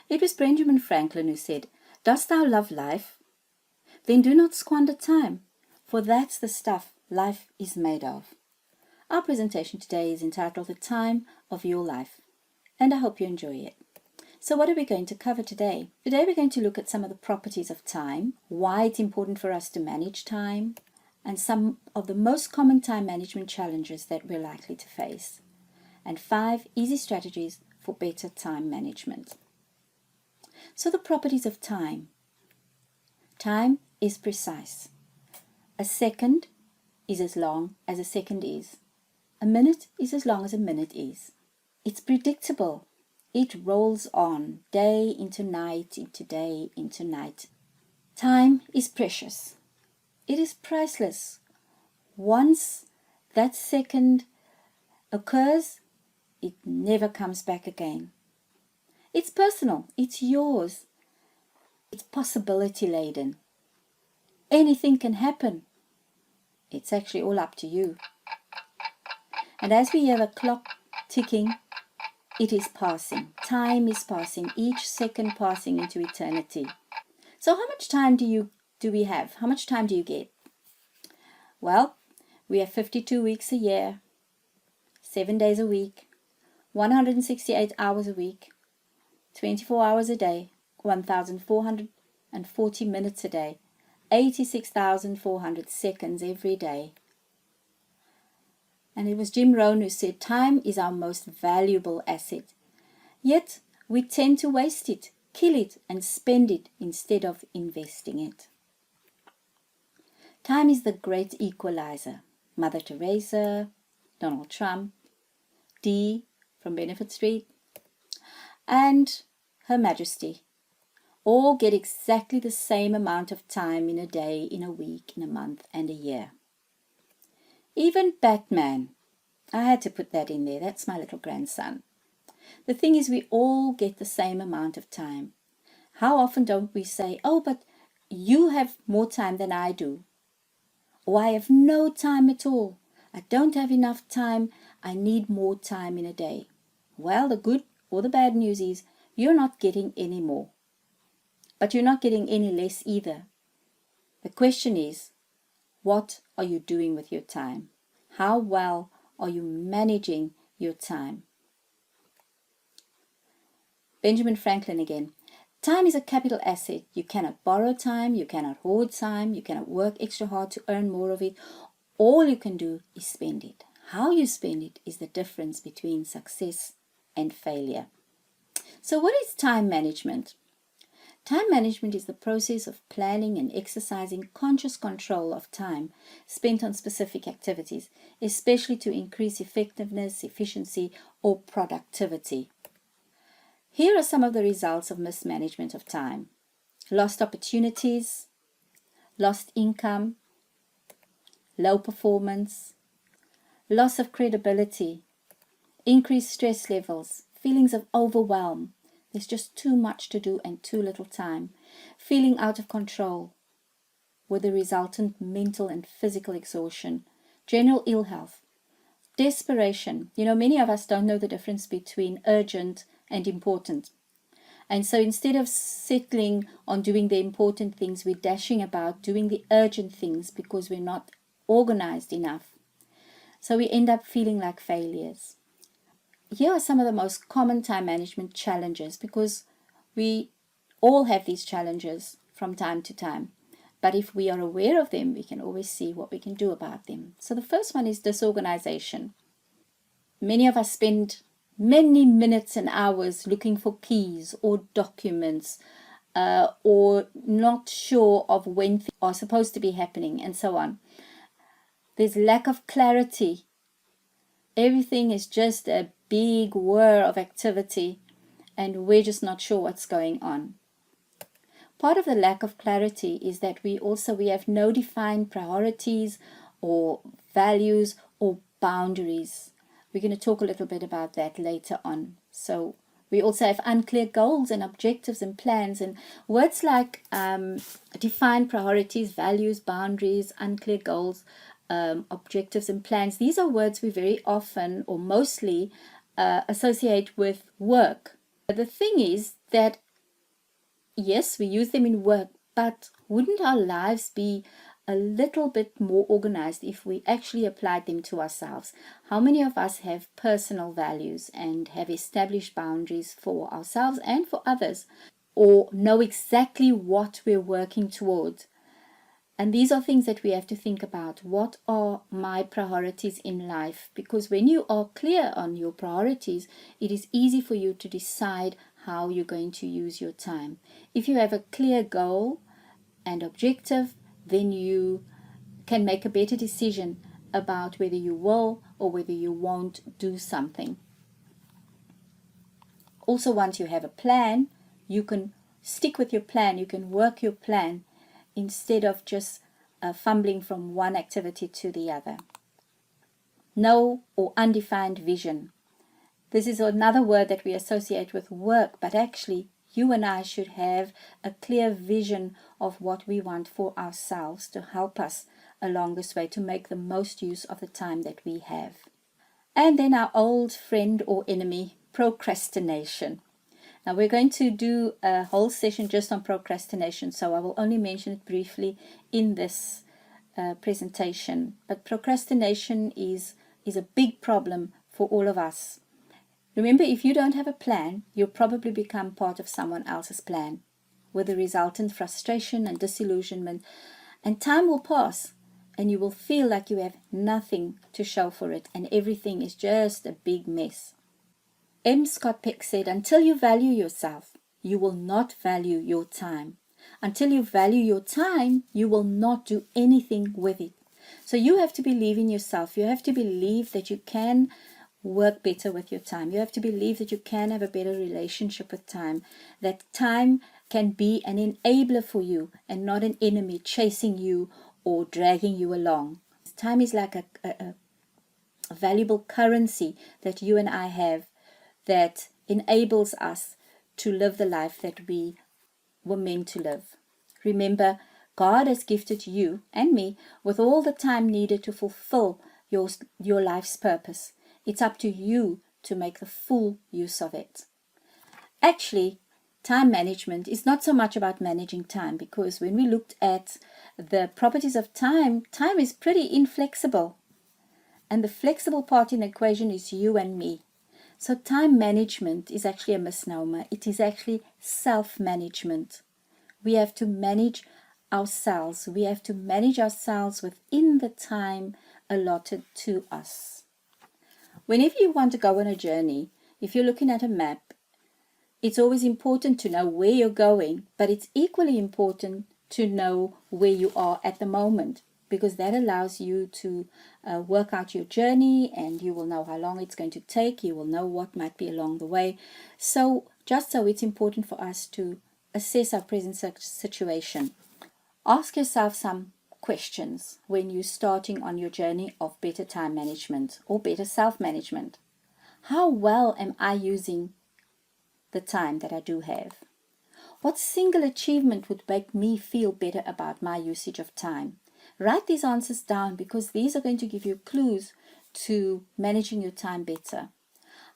It was Benjamin Franklin who said, "Dost thou love life? Then do not squander time, for that's the stuff life is made of." Our presentation today is entitled The Time of Your Life, and I hope you enjoy it. So what are we going to cover today? Today we're going to look at some of the properties of time, why it's important for us to manage time, and some of the most common time management challenges that we're likely to face, and 5 easy strategies for better time management. So the properties of time. Time is precise. A second is as long as a second is. A minute is as long as a minute is. It's predictable. It rolls on, day into night, into day, into night. Time is precious. It is priceless. Once that second occurs, it never comes back again. It's personal. It's yours. It's possibility laden. Anything can happen. It's actually all up to you. And as we hear the clock ticking, it is passing. Time is passing. Each second passing into eternity. So how much time do we have? How much time do you get? Well, we have 52 weeks a year, 7 days a week, 168 hours a week, 24 hours a day, 1,440 minutes a day, 86,400 seconds every day. And it was Jim Rohn who said, time is our most valuable asset. Yet we tend to waste it, kill it, and spend it instead of investing it. Time is the great equalizer. Mother Teresa, Donald Trump, Dee from Benefit Street, and Her Majesty all get exactly the same amount of time in a day, in a week, in a month, and a year. Even Batman, I had to put that in there, that's my little grandson. The thing is, we all get the same amount of time. How often don't we say, "Oh, but you have more time than I do," or "I have no time at all, I don't have enough time, I need more time in a day." Well, the good or the bad news is, you're not getting any more. But you're not getting any less either. The question is, what are you doing with your time? How well are you managing your time? Benjamin Franklin again. Time is a capital asset. You cannot borrow time, you cannot hoard time, you cannot work extra hard to earn more of it. All you can do is spend it. How you spend it is the difference between success and failure. So what is time management? Time management is the process of planning and exercising conscious control of time spent on specific activities, especially to increase effectiveness, efficiency, or productivity. Here are some of the results of mismanagement of time. Lost opportunities, lost income, low performance, loss of credibility, increased stress levels, feelings of overwhelm. There's just too much to do and too little time. Feeling out of control with the resultant mental and physical exhaustion. General ill health. Desperation. Many of us don't know the difference between urgent and important. And so instead of settling on doing the important things, we're dashing about doing the urgent things because we're not organized enough. So we end up feeling like failures. Here are some of the most common time management challenges, because we all have these challenges from time to time. But if we are aware of them, we can always see what we can do about them. So the first one is disorganization. Many of us spend many minutes and hours looking for keys or documents, or not sure of when things are supposed to be happening, and so on. There's lack of clarity. Everything is just a big whir of activity, and we're just not sure what's going on. Part of the lack of clarity is that we have no defined priorities or values or boundaries. We're going to talk a little bit about that later on. So we also have unclear goals and objectives and plans, and words like defined priorities, values, boundaries, unclear goals, objectives and plans. These are words we very often or mostly associate with work. The thing is that yes, we use them in work, but wouldn't our lives be a little bit more organized if we actually applied them to ourselves? How many of us have personal values and have established boundaries for ourselves and for others, or know exactly what we're working towards? And these are things that we have to think about. What are my priorities in life? Because when you are clear on your priorities, it is easy for you to decide how you're going to use your time. If you have a clear goal and objective, then you can make a better decision about whether you will or whether you won't do something. Also, once you have a plan, you can stick with your plan, you can work your plan instead of just fumbling from one activity to the other. No or undefined vision. This is another word that we associate with work, but actually you and I should have a clear vision of what we want for ourselves to help us along this way to make the most use of the time that we have. And then our old friend or enemy, procrastination. Now we're going to do a whole session just on procrastination, so I will only mention it briefly in this presentation. But procrastination is a big problem for all of us. Remember, if you don't have a plan, you'll probably become part of someone else's plan, with the resultant frustration and disillusionment. And time will pass, and you will feel like you have nothing to show for it, and everything is just a big mess. M. Scott Peck said, until you value yourself, you will not value your time. Until you value your time, you will not do anything with it. So you have to believe in yourself. You have to believe that you can work better with your time. You have to believe that you can have a better relationship with time, that time can be an enabler for you and not an enemy chasing you or dragging you along. Time is like a valuable currency that you and I have that enables us to live the life that we were meant to live. Remember, God has gifted you and me with all the time needed to fulfill your life's purpose. It's up to you to make the full use of it. Actually, time management is not so much about managing time, because when we looked at the properties of time, time is pretty inflexible. And the flexible part in the equation is you and me. So time management is actually a misnomer. It is actually self-management. We have to manage ourselves. We have to manage ourselves within the time allotted to us. Whenever you want to go on a journey, if you're looking at a map, it's always important to know where you're going, but it's equally important to know where you are at the moment, because that allows you to work out your journey, and you will know how long it's going to take. You will know what might be along the way. So it's important for us to assess our present situation. Ask yourself some questions when you're starting on your journey of better time management or better self-management. How well am I using the time that I do have? What single achievement would make me feel better about my usage of time? Write these answers down, because these are going to give you clues to managing your time better.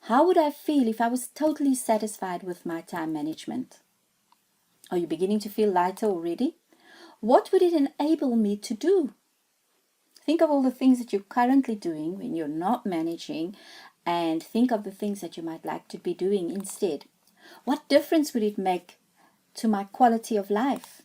How would I feel if I was totally satisfied with my time management? Are you beginning to feel lighter already? What would it enable me to do? Think of all the things that you're currently doing when you're not managing, and think of the things that you might like to be doing instead. What difference would it make to my quality of life?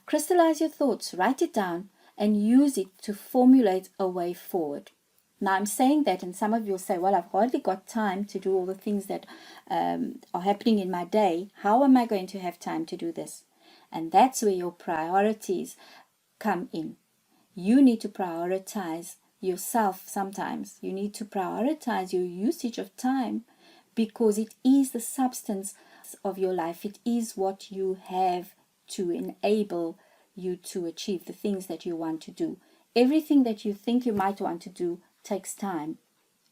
Crystallize your thoughts, write it down, and use it to formulate a way forward. Now, I'm saying that, and some of you will say, well, I've hardly got time to do all the things that are happening in my day. How am I going to have time to do this? And that's where your priorities come in. You need to prioritize yourself sometimes. You need to prioritize your usage of time, because it is the substance of your life. It is what you have to enable you to achieve the things that you want to do. Everything that you think you might want to do takes time.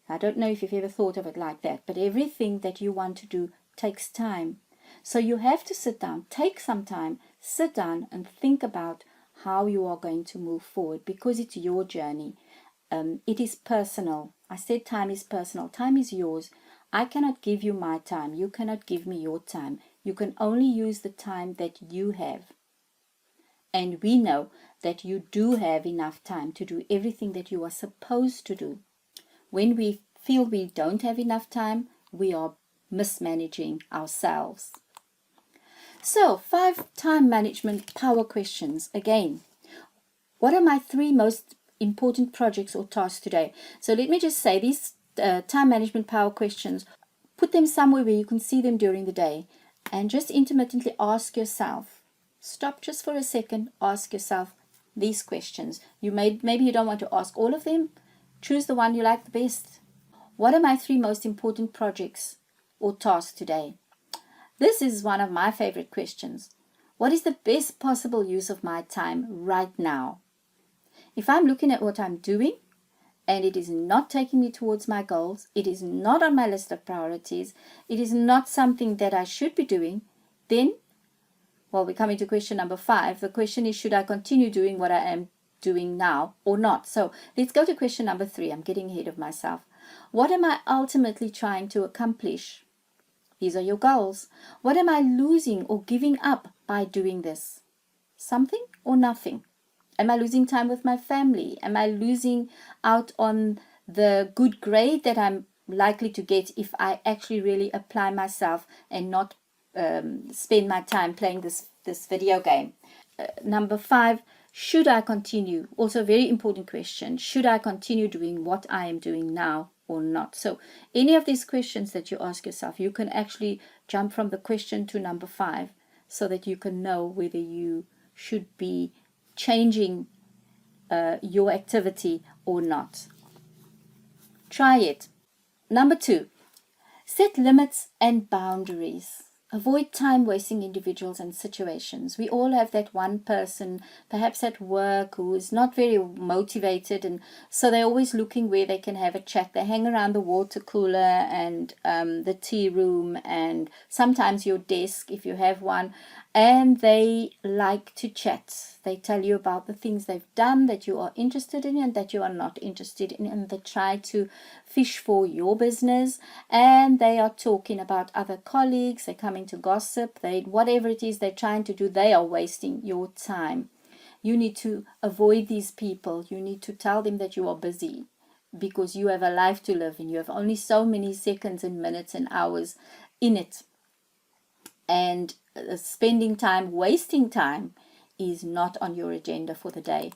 I don't know if you've ever thought of it like that, but everything that you want to do takes time. So you have to sit down, take some time, sit down and think about how you are going to move forward, because it's your journey. It is personal. I said time is personal. Time is yours. I cannot give you my time. You cannot give me your time. You can only use the time that you have. And we know that you do have enough time to do everything that you are supposed to do. When we feel we don't have enough time, we are mismanaging ourselves. So, 5 time management power questions. Again, what are my 3 most important projects or tasks today? So let me just say these time management power questions, put them somewhere where you can see them during the day, and just intermittently ask yourself, stop just for a second, ask yourself these questions. Maybe you don't want to ask all of them. Choose the one you like the best. What are my 3 most important projects or tasks today? This is one of my favorite questions. What is the best possible use of my time right now? If I'm looking at what I'm doing and it is not taking me towards my goals, it is not on my list of priorities, it is not something that I should be doing, then, well, we come into question number 5. The question is, should I continue doing what I am doing now or not? So let's go to question number 3. I'm getting ahead of myself. What am I ultimately trying to accomplish? These are your goals. What am I losing or giving up by doing this? Something or nothing? Am I losing time with my family? Am I losing out on the good grade that I'm likely to get if I actually really apply myself and not spend my time playing this video game? Number 5, should I continue? Also a very important question. Should I continue doing what I am doing now or not? So any of these questions that you ask yourself, you can actually jump from the question to number 5 so that you can know whether you should be changing your activity or not. Try it. Number 2, set limits and boundaries. Avoid time-wasting individuals and situations. We all have that one person, perhaps at work, who is not very motivated, and so they're always looking where they can have a chat. They hang around the water cooler and the tea room and sometimes your desk if you have one, and they like to chat. They tell you about the things they've done that you are interested in and that you are not interested in, and they try to fish for your business, and they are talking about other colleagues. They're coming to gossip. Whatever it is they're trying to do, they are wasting your time. You need to avoid these people. You need to tell them that you are busy because you have a life to live and you have only so many seconds and minutes and hours in it. And spending time, wasting time is not on your agenda for the day.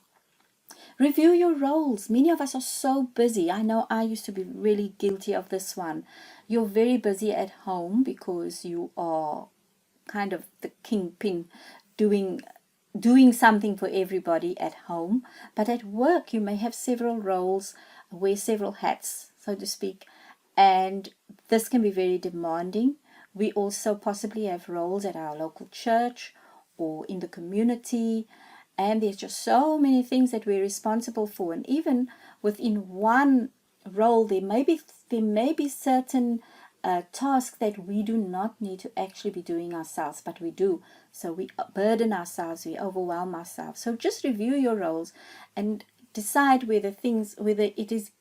Review your roles. Many of us are so busy. I know I used to be really guilty of this one. You're very busy at home because you are kind of the kingpin doing something for everybody at home. But at work, you may have several roles, wear several hats, so to speak. And this can be very demanding. We also possibly have roles at our local church or in the community. And there's just so many things that we're responsible for. And even within one role, there may be certain tasks that we do not need to actually be doing ourselves, but we do. So we burden ourselves, we overwhelm ourselves. So just review your roles and decide whether it is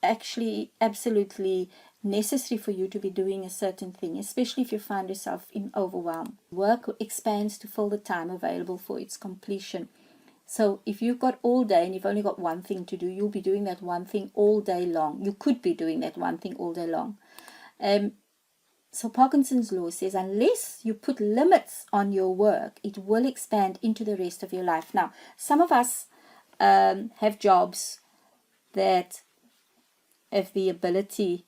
actually absolutely necessary for you to be doing a certain thing, especially if you find yourself in overwhelm. Work expands to fill the time available for its completion. So if you've got all day and you've only got one thing to do, you'll be doing that one thing all day long. You could be doing that one thing all day long. So Parkinson's law says unless you put limits on your work, it will expand into the rest of your life. Now, some of us have jobs that have the ability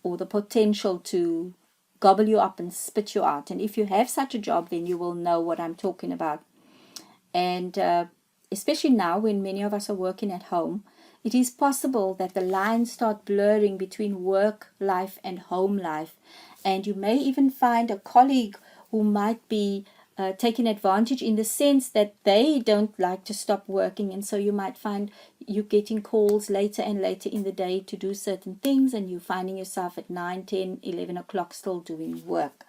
or the potential to gobble you up and spit you out. And if you have such a job, then you will know what I'm talking about. And especially now when many of us are working at home, it is possible that the lines start blurring between work life and home life. And you may even find a colleague who might be taking advantage in the sense that they don't like to stop working. And so you might find you getting calls later and later in the day to do certain things, and you're finding yourself at 9, 10, 11 o'clock still doing work.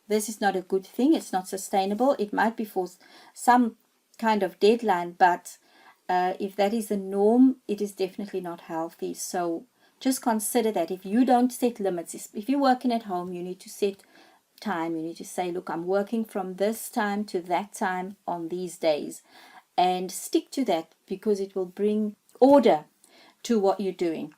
This is not a good thing. It's not sustainable. It might be for some kind of deadline, but if that is the norm, it is definitely not healthy. So just consider that if you don't set limits, if you're working at home, you need to set time. You need to say, look, I'm working from this time to that time on these days, and stick to that, because it will bring order to what you're doing.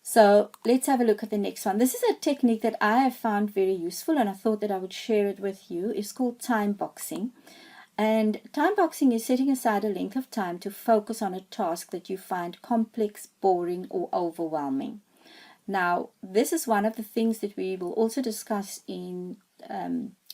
So let's have a look at the next one. This is a technique that I have found very useful, and I thought that I would share it with you. It's called time boxing. And time boxing is setting aside a length of time to focus on a task that you find complex, boring, or overwhelming. Now, this is one of the things that we will also discuss in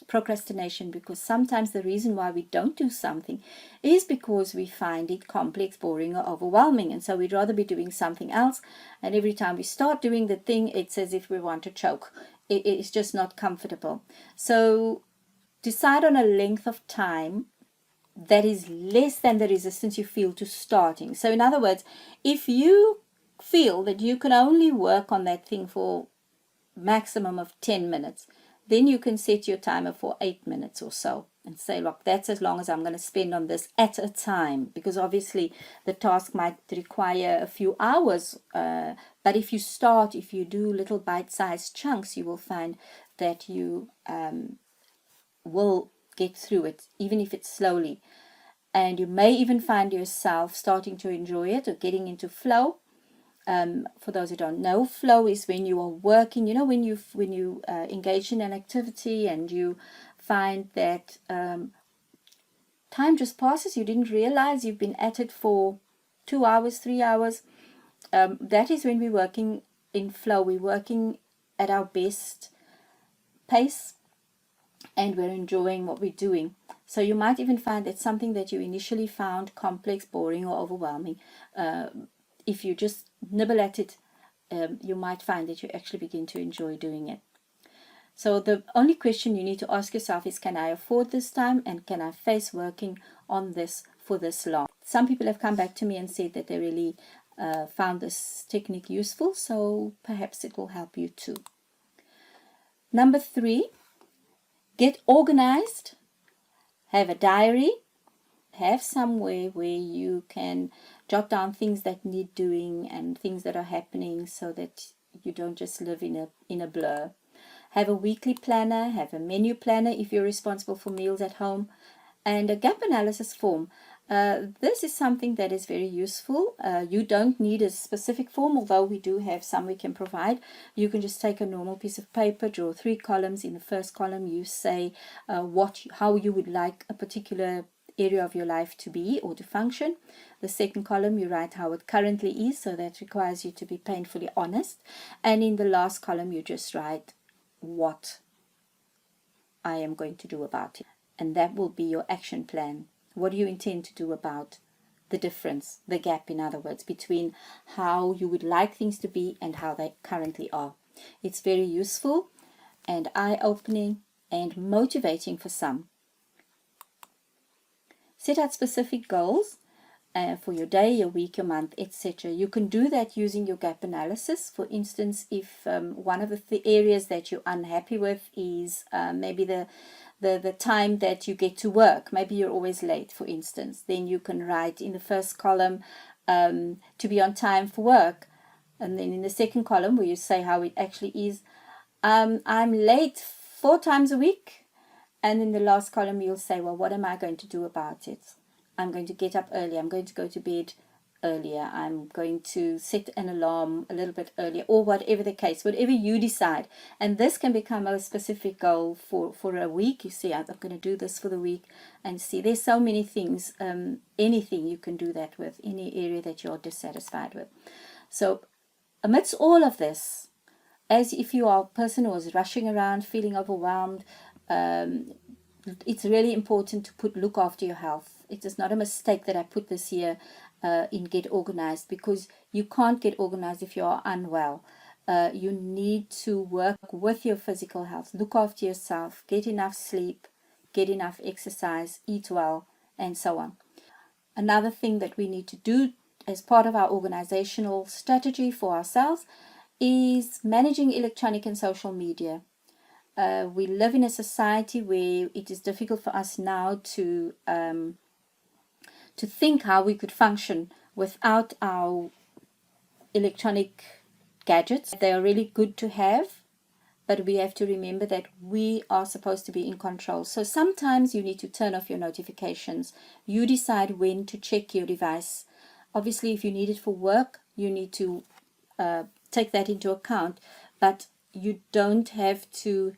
procrastination, because sometimes the reason why we don't do something is because we find it complex, boring, or overwhelming, and so we'd rather be doing something else. And every time we start doing the thing, it's as if we want to choke. It's just not comfortable. So decide on a length of time that is less than the resistance you feel to starting. So in other words, if you feel that you can only work on that thing for maximum of 10 minutes, then you can set your timer for 8 minutes or so and say, look, that's as long as I'm going to spend on this at a time, because obviously the task might require a few hours, but if you do little bite-sized chunks, you will find that you will get through it, even if it's slowly. And you may even find yourself starting to enjoy it or getting into flow. For those who don't know, flow is when you are working, when you engage in an activity and you find that time just passes. You didn't realize you've been at it for 2 hours, 3 hours. That is when we're working in flow. We're working at our best pace, and we're enjoying what we're doing. So you might even find that something that you initially found complex, boring, or overwhelming, if you just nibble at it, you might find that you actually begin to enjoy doing it. So the only question you need to ask yourself is, can I afford this time, and can I face working on this for this long? Some people have come back to me and said that they really found this technique useful, so perhaps it will help you too. Number 3, get organized. Have a diary. Have somewhere where you can jot down things that need doing and things that are happening, so that you don't just live in a blur. Have a weekly planner. Have a menu planner if you're responsible for meals at home, and a gap analysis form. This is something that is very useful. You don't need a specific form, although we do have some we can provide. You can just take a normal piece of paper, draw 3 columns. In the first column, you say how you would like a particular area of your life to be or to function. The second column, you write how it currently is, so that requires you to be painfully honest. And in the last column, you just write what I am going to do about it. And that will be your action plan. What do you intend to do about the difference, the gap, in other words, between how you would like things to be and how they currently are? It's very useful and eye-opening and motivating for some. Set out specific goals for your day, your week, your month, etc. You can do that using your gap analysis. For instance, if one of the areas that you're unhappy with is maybe the time that you get to work, maybe you're always late, for instance, then you can write in the first column to be on time for work, and then in the second column where you say how it actually is, I'm late 4 times a week. And in the last column, you'll say, well, what am I going to do about it? I'm going to get up early. I'm going to go to bed earlier. I'm going to set an alarm a little bit earlier, or whatever the case, whatever you decide. And this can become a specific goal for a week. You see, I'm going to do this for the week. And see, there's so many things, anything you can do that with, any area that you're dissatisfied with. So amidst all of this, as if you are a person who is rushing around, feeling overwhelmed, it's really important to look after your health. It is not a mistake that I put this here in get organized, because you can't get organized if you are unwell. You need to work with your physical health, look after yourself, get enough sleep, get enough exercise, eat well, and so on. Another thing that we need to do as part of our organizational strategy for ourselves is managing electronic and social media. We live in a society where it is difficult for us now to think how we could function without our electronic gadgets. They are really good to have, but we have to remember that we are supposed to be in control. So sometimes you need to turn off your notifications. You decide when to check your device. Obviously, if you need it for work, you need to take that into account, but you don't have to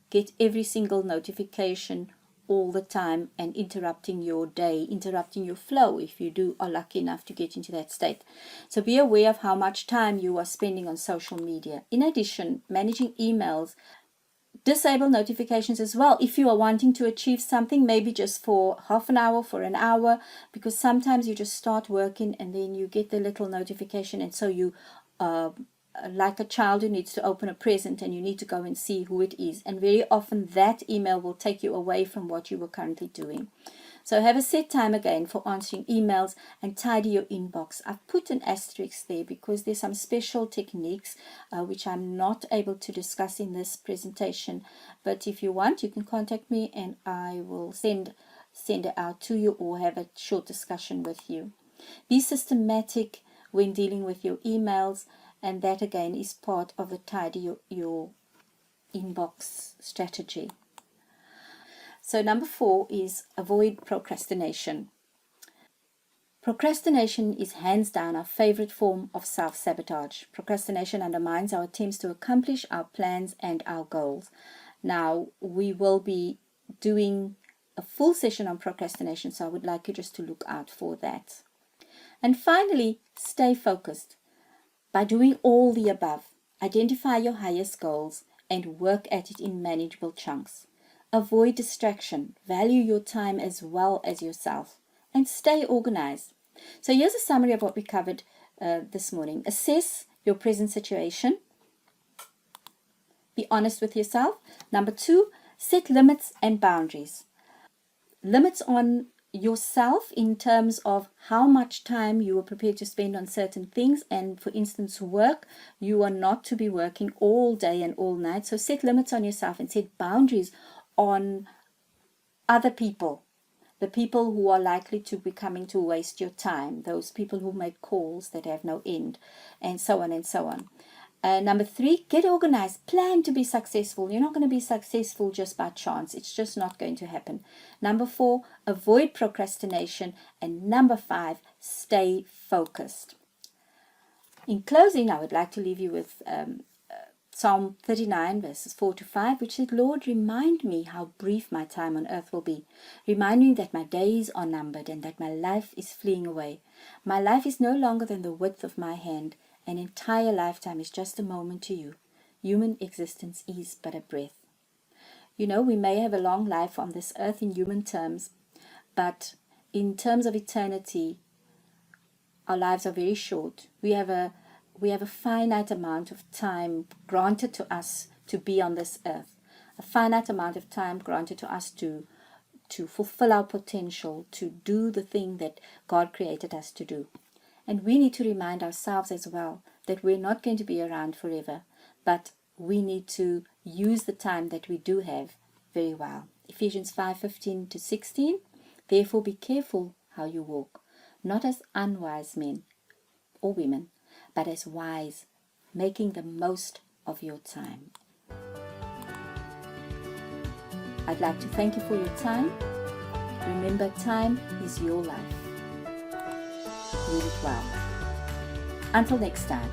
get every single notification all the time and interrupting your day, interrupting your flow if you are lucky enough to get into that state. So be aware of how much time you are spending on social media. In addition, managing emails, disable notifications as well if you are wanting to achieve something, maybe just for half an hour, for an hour, because sometimes you just start working and then you get the little notification, and so you like a child who needs to open a present and you need to go and see who it is, and very often that email will take you away from what you were currently doing. So have a set time again for answering emails and tidy your inbox. I've put an asterisk there because there's some special techniques which I'm not able to discuss in this presentation, but if you want, you can contact me and I will send it out to you or have a short discussion with you. Be systematic when dealing with your emails, and that again is part of the tidy your inbox strategy. So number 4 is avoid procrastination. Procrastination is hands down our favorite form of self-sabotage. Procrastination undermines our attempts to accomplish our plans and our goals. Now, we will be doing a full session on procrastination, so I would like you just to look out for that. And finally, stay focused. By doing all the above, identify your highest goals and work at it in manageable chunks. Avoid distraction, value your time as well as yourself, and stay organized. So here's a summary of what we covered this morning. Assess your present situation. Be honest with yourself. Number 2, set limits and boundaries. Limits on yourself in terms of how much time you are prepared to spend on certain things, and for instance work, you are not to be working all day and all night. So set limits on yourself and set boundaries on other people, the people who are likely to be coming to waste your time, those people who make calls that have no end, and so on and so on. Number 3, get organized. Plan to be successful. You're not going to be successful just by chance. It's just not going to happen. Number 4, avoid procrastination. And number 5, stay focused. In closing, I would like to leave you with Psalm 39 verses 4 to 5, which said, Lord, remind me how brief my time on earth will be. Remind me that my days are numbered and that my life is fleeing away. My life is no longer than the width of my hand. An entire lifetime is just a moment to you. Human existence is but a breath. You know, we may have a long life on this earth in human terms, but in terms of eternity, our lives are very short. We have a finite amount of time granted to us to be on this earth. A finite amount of time granted to us to fulfill our potential, to do the thing that God created us to do. And we need to remind ourselves as well that we're not going to be around forever, but we need to use the time that we do have very well. Ephesians 5:15 to 16, therefore be careful how you walk, not as unwise men or women, but as wise, making the most of your time. I'd like to thank you for your time. Remember, time is your life. Read it well. Until next time.